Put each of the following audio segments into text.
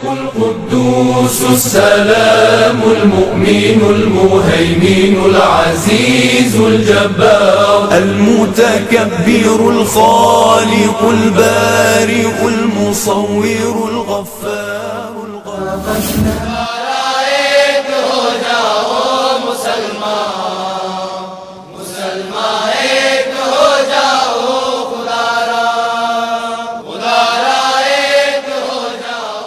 القدوس السلام المؤمن المهيمن العزيز الجبار المتكبر الخالق البارئ المصور الغفار ایک ہو جاؤ مسلمان مسلمان ایک ہو جاؤ خدا را ایک ہو جاؤ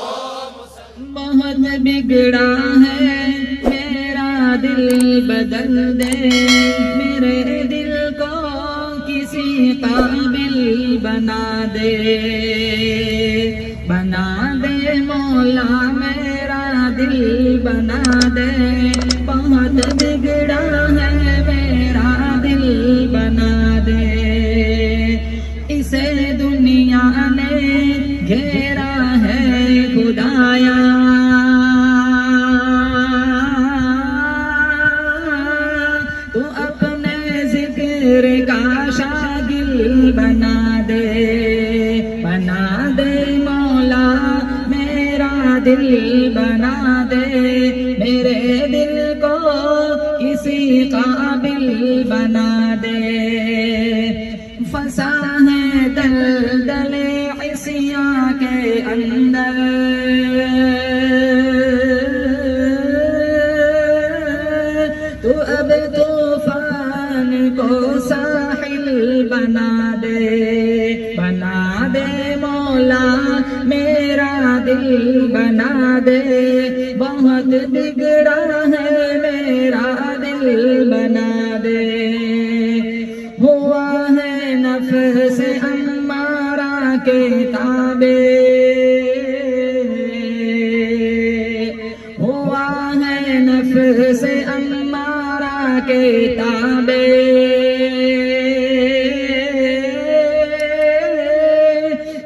بہت بگڑا ہے میرا دل بدل دے میرے دل کو کسی قابل بنا دے مولا میرا دل بنا دے بہت بگڑا ہے میرا دل بنا دے اسے دنیا نے گھیرا ہے خدایا تو اپنے ذکر کا شاغل بنا دے مولا میرا دل بنا دے میرے دل کو کسی قابل بنا دے فسا ہے دلدل عصیاں کے اندر تو اب طوفان کو ساحل بنا دے مولا میرا دل بنا دے بہت بگڑا ہے میرا دل بنا دے ہوا ہے نفس امارہ کے تابع ہوا ہے نفس امارہ کے تابع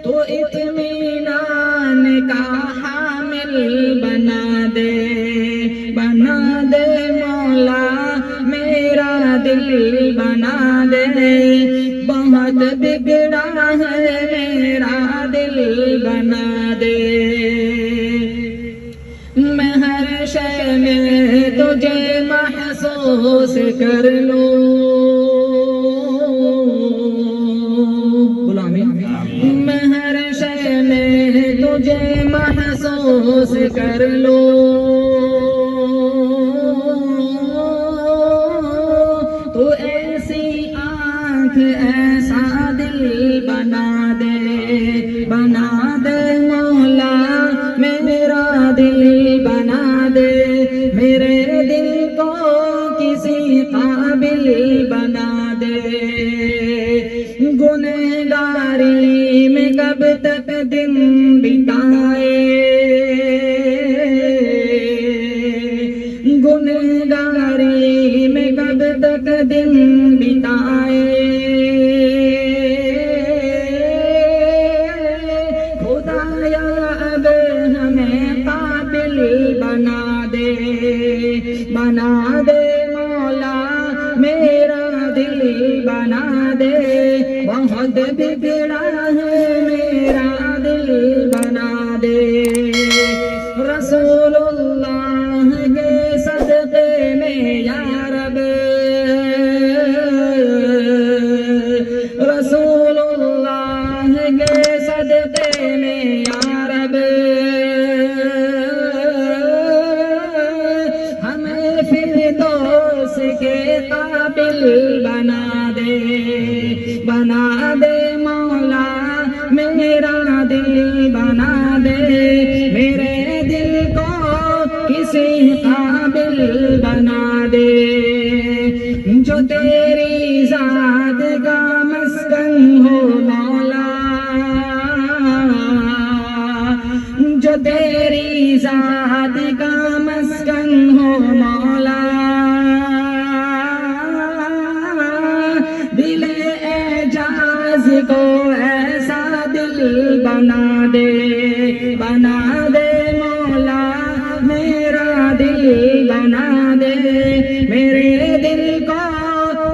تو اطمینان کا حامل بنا دے مولا میرا دل بنا دے بہت بگڑا ہے میرا دل بنا دے میں ہر شے میں تجھے محسوس کر لوں میں ہر شے میں تجھے محسوس کر لوں تو ایسی آنکھ ایسا دل بنا دے مولا میرا دل بنا دے میرے دل کو کسی قابل بنا دے گنہگاری میں کب تک دن بتائے گنہگاری میں کب تک دن بتائے خدایا اب ہمیں قابل بنا دے مولا میرا دل بنا دے بہت بگڑا ہے میرا دل بنا دے رسول اللہ کے صدقے میں یا رب رسول اللہ کے صدقے میں یا رب ہمیں فردوس کے قابل بنا دے مولا میرا دل بنا دے میرے دل کو کسی قابل بنا دے جو تیری ذات کا مسکن ہو مولا جو تیری ذات کا مسکن ہو مولا دل اعجاز کو ایسا دل بنا دے مولا میرا دل بنا دے میرے دل کو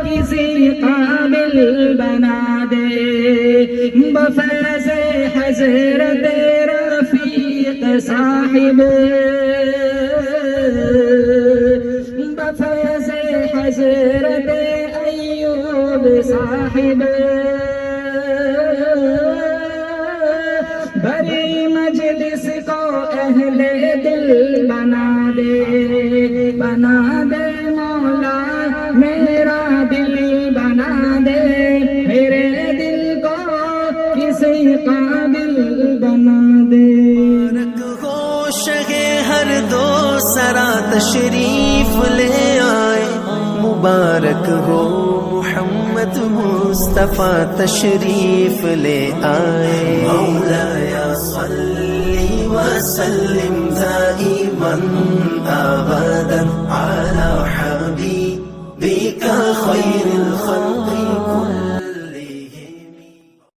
کسی قابل بنا دے بفیض حضرت رفیق صاحب بفیض حضرت ایوب صاحب بڑی مجلس کو اہل دل بنا دے مولا میرا دل بنا دے میرے دل کو کسی قابل بنا دے مبارک ہو شہ ہر دو سرا تشریف لے آئے مبارک ہو محمد مصطفیٰ تشریف لے آئے مولایا صلی وسلم دائما ابدا على حبیبک خیر الخلق